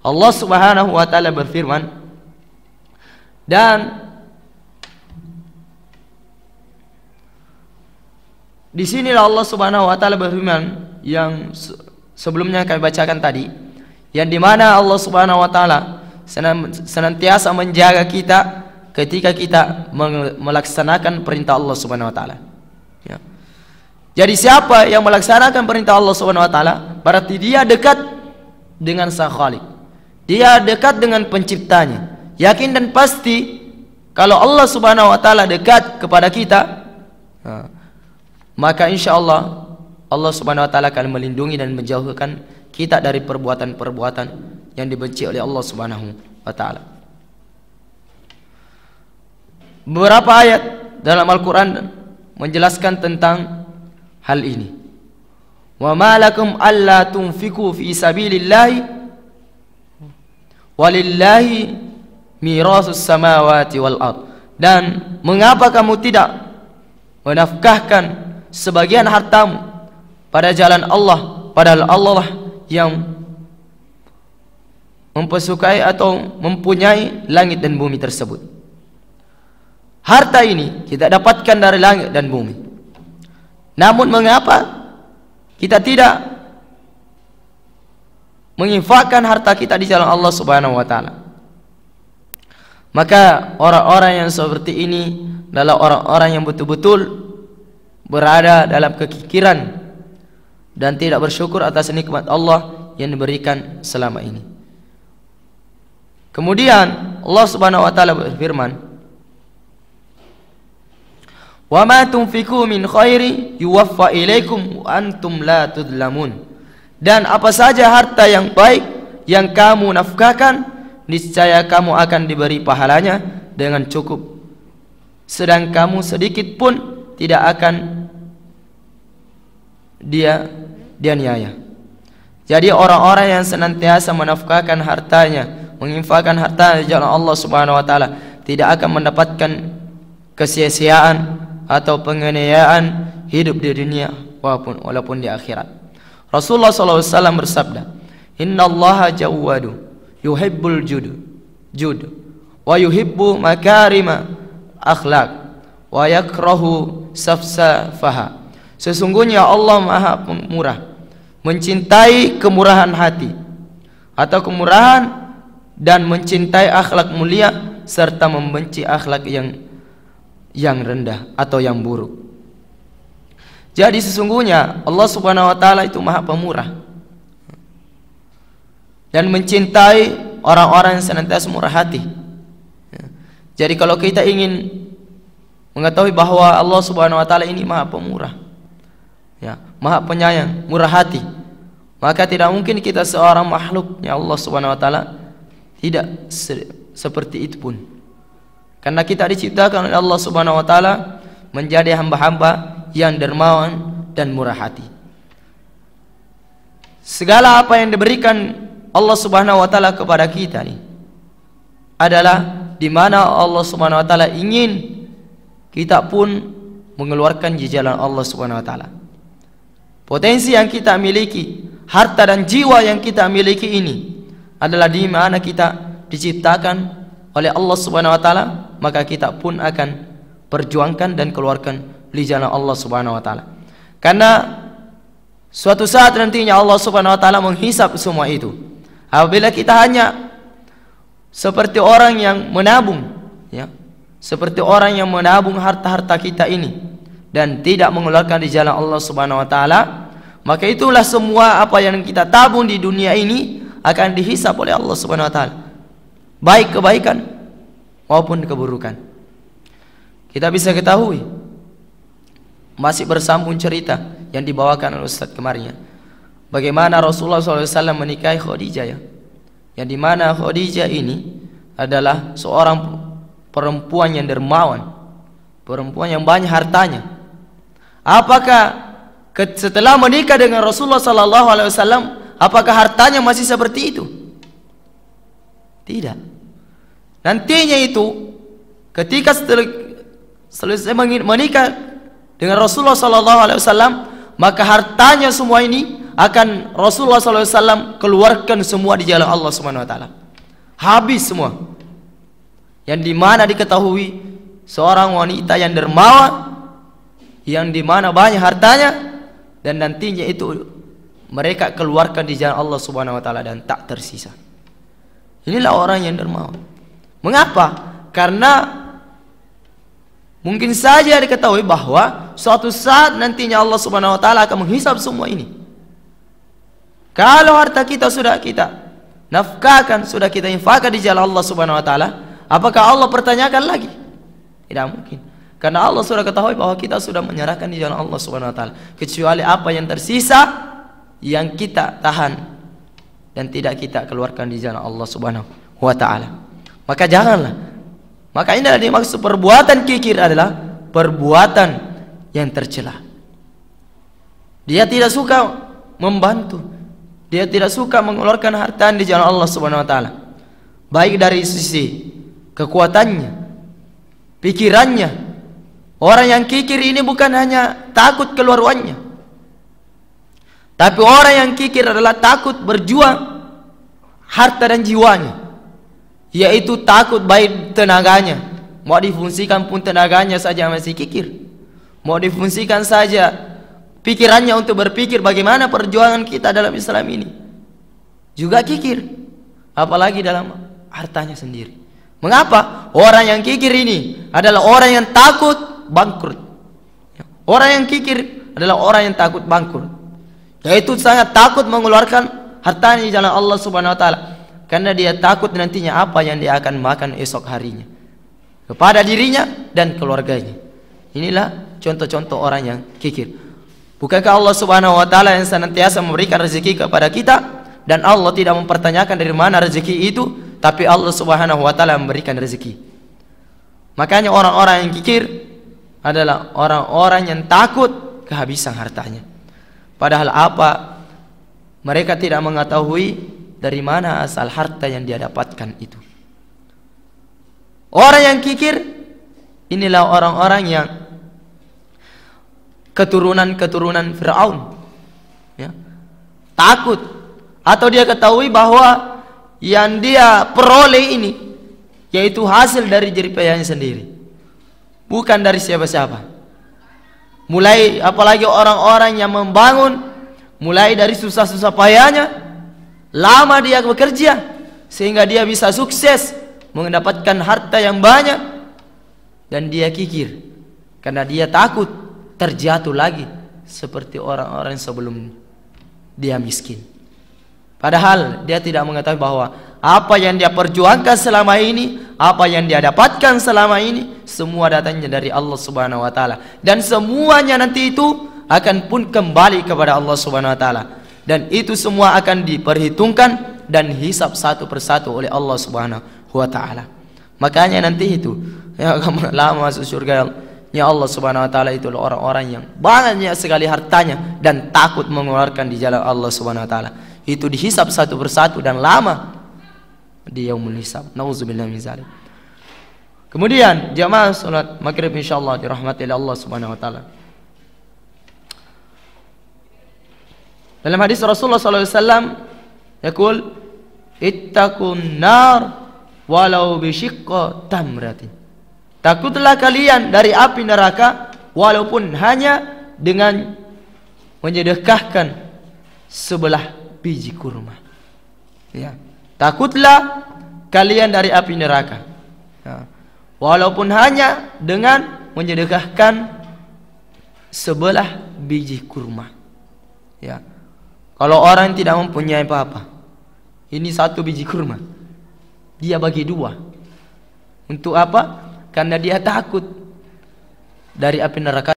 Allah Subhanahu wa taala berfirman, dan di sinilah Allah Subhanahu wa taala berfirman yang sebelumnya kami bacakan tadi, yang dimana Allah Subhanahu wa taala senantiasa menjaga kita ketika kita melaksanakan perintah Allah Subhanahu wa taala. Ya. Jadi siapa yang melaksanakan perintah Allah Subhanahu wa taala, berarti dia dekat dengan Sang Khalik. Dia dekat dengan penciptanya. Yakin dan pasti kalau Allah Subhanahu wa taala dekat kepada kita, maka insyaallah Allah Subhanahu wa taala akan melindungi dan menjauhkan kita dari perbuatan-perbuatan yang dibenci oleh Allah Subhanahu wa taala. Beberapa ayat dalam Al-Qur'an menjelaskan tentang hal ini. Wa ma lakum alla tunfiqu fi sabilillahi walillahi mirasus samawati wal ard. Dan mengapa kamu tidak menafkahkan sebagian hartamu pada jalan Allah, padahal Allah lah yang mempersukai atau mempunyai langit dan bumi tersebut. Harta ini kita dapatkan dari langit dan bumi. Namun mengapa kita tidak menginfakkan harta kita di jalan Allah Subhanahu wa taala? Maka orang-orang yang seperti ini adalah orang-orang yang betul-betul berada dalam kekikiran dan tidak bersyukur atas nikmat Allah yang diberikan selama ini. Kemudian Allah Subhanahu wa taala berfirman, "Wa ma tunfiqu min khairi yuwaffa ilaikum wa antum la tudlamun." Dan apa saja harta yang baik yang kamu nafkahkan, niscaya kamu akan diberi pahalanya dengan cukup, sedang kamu sedikit pun tidak akan dianiaya. Jadi orang-orang yang senantiasa menafkahkan hartanya, menginfakkan hartanya di jalan Allah Subhanahu wa taala, tidak akan mendapatkan kesia-siaan atau penganiayaan hidup di dunia walaupun di akhirat. Rasulullah SAW bersabda, "Innallaha jawwadu yuhibbul jud wa yuhibbu makarima akhlaq wa yakrahu safsafaha." Sesungguhnya Allah Maha Pemurah, mencintai kemurahan hati atau kemurahan, dan mencintai akhlak mulia serta membenci akhlak yang rendah atau yang buruk. Jadi sesungguhnya Allah Subhanahu wa taala itu Maha Pemurah dan mencintai orang-orang yang senantiasa murah hati. Jadi kalau kita ingin mengetahui bahwa Allah Subhanahu wa taala ini Maha Pemurah, ya, Maha Penyayang, murah hati, maka tidak mungkin kita seorang makhluknya Allah Subhanahu wa taala tidak seperti itu pun. Karena kita diciptakan oleh Allah Subhanahu wa taala menjadi hamba-hamba yang dermawan dan murah hati. Segala apa yang diberikan Allah Subhanahu wa taala kepada kita ini adalah di mana Allah Subhanahu wa taala ingin kita pun mengeluarkan di jalan Allah Subhanahu wa taala. Potensi yang kita miliki, harta dan jiwa yang kita miliki ini adalah di mana kita diciptakan oleh Allah Subhanahu wa taala, maka kita pun akan perjuangkan dan keluarkan di jalan Allah Subhanahu wa taala. Karena suatu saat nantinya Allah Subhanahu wa taala menghisap semua itu. Apabila kita hanya seperti orang yang menabung, ya, seperti orang yang menabung harta-harta kita ini dan tidak mengeluarkan di jalan Allah Subhanahu wa taala, maka itulah semua apa yang kita tabung di dunia ini akan dihisap oleh Allah Subhanahu wa taala, baik kebaikan maupun keburukan. Kita bisa ketahui, masih bersambung cerita yang dibawakan oleh Ustaz kemarin, bagaimana Rasulullah SAW menikahi Khadijah, ya, yang dimana Khadijah ini adalah seorang perempuan yang dermawan, perempuan yang banyak hartanya. Apakah setelah menikah dengan Rasulullah SAW, apakah hartanya masih seperti itu? Tidak. Nantinya itu ketika selesai menikah dengan Rasulullah SAW, maka hartanya semua ini akan Rasulullah SAW keluarkan semua di jalan Allah Subhanahu Wa Taala. Habis semua. Yang dimana diketahui seorang wanita yang dermawan, yang dimana banyak hartanya, dan nantinya itu mereka keluarkan di jalan Allah Subhanahu Wa Taala dan tak tersisa. Inilah orang yang dermawan. Mengapa? Karena mungkin saja diketahui bahwa suatu saat nantinya Allah Subhanahu Wa Taala akan menghisab semua ini. Kalau harta kita sudah kita nafkahkan, sudah kita infakkan di jalan Allah Subhanahu Wa Taala, apakah Allah pertanyakan lagi? Tidak mungkin. Karena Allah sudah ketahui bahwa kita sudah menyerahkan di jalan Allah Subhanahu Wa Taala. Kecuali apa yang tersisa yang kita tahan dan tidak kita keluarkan di jalan Allah Subhanahu Wa Taala. Maka janganlah. Maka ini adalah dimaksud perbuatan kikir adalah perbuatan yang tercela. Dia tidak suka membantu, dia tidak suka mengeluarkan harta di jalan Allah Subhanahu Wa Taala. Baik dari sisi kekuatannya, pikirannya. Orang yang kikir ini bukan hanya takut keluar uangnya, tapi orang yang kikir adalah takut berjuang harta dan jiwanya, yaitu takut baik tenaganya. Mau difungsikan pun tenaganya saja masih kikir. Mau difungsikan saja pikirannya untuk berpikir bagaimana perjuangan kita dalam Islam ini, juga kikir. Apalagi dalam hartanya sendiri. Mengapa? Orang yang kikir ini adalah orang yang takut bangkrut. Orang yang kikir adalah orang yang takut bangkrut, yaitu sangat takut mengeluarkan hartanya di jalan Allah Subhanahu Wa Taala, karena dia takut nantinya apa yang dia akan makan esok harinya kepada dirinya dan keluarganya. Inilah contoh-contoh orang yang kikir. Bukankah Allah Subhanahu Wa Taala yang senantiasa memberikan rezeki kepada kita, dan Allah tidak mempertanyakan dari mana rezeki itu, tapi Allah Subhanahu Wa Taala memberikan rezeki. Makanya orang-orang yang kikir adalah orang-orang yang takut kehabisan hartanya. Padahal apa? Mereka tidak mengetahui dari mana asal harta yang dia dapatkan itu. Orang yang kikir inilah orang-orang yang keturunan-keturunan Fir'aun, ya. Takut, atau dia ketahui bahwa yang dia peroleh ini yaitu hasil dari jerih payahnya sendiri, bukan dari siapa-siapa. Mulai apalagi orang-orang yang membangun mulai dari susah-susah payahnya, lama dia bekerja sehingga dia bisa sukses mendapatkan harta yang banyak, dan dia kikir karena dia takut terjatuh lagi seperti orang-orang sebelum dia miskin. Padahal dia tidak mengetahui bahwa apa yang dia perjuangkan selama ini, apa yang dia dapatkan selama ini, semua datangnya dari Allah Subhanahu Wa Taala, dan semuanya nanti itu akan pun kembali kepada Allah Subhanahu Wa Taala, dan itu semua akan diperhitungkan dan hisab satu persatu oleh Allah Subhanahu Wa Taala. Makanya nanti itu yang akan lama masuk surga ya Allah Subhanahu Wa Taala itu orang-orang yang banyak sekali hartanya dan takut mengeluarkan di jalan Allah Subhanahu Wa Taala. Itu dihisab satu persatu dan lama di yaumul hisab. Nauzubillah min zalik. Kemudian jamaah salat maghrib insyaallah dirahmati Allah Subhanahu Wa Taala. Dalam hadis Rasulullah sallallahu alaihi wasallam yaqul ittaqun nar walau bisyiqqi tamratin. Takutlah kalian dari api neraka walaupun hanya dengan menyedekahkan sebelah biji kurma. Ya. Takutlah kalian dari api neraka, ya, walaupun hanya dengan menyedekahkan sebelah biji kurma. Ya. Kalau orang tidak mempunyai apa-apa, ini satu biji kurma, dia bagi dua. Untuk apa? Karena dia takut dari api neraka.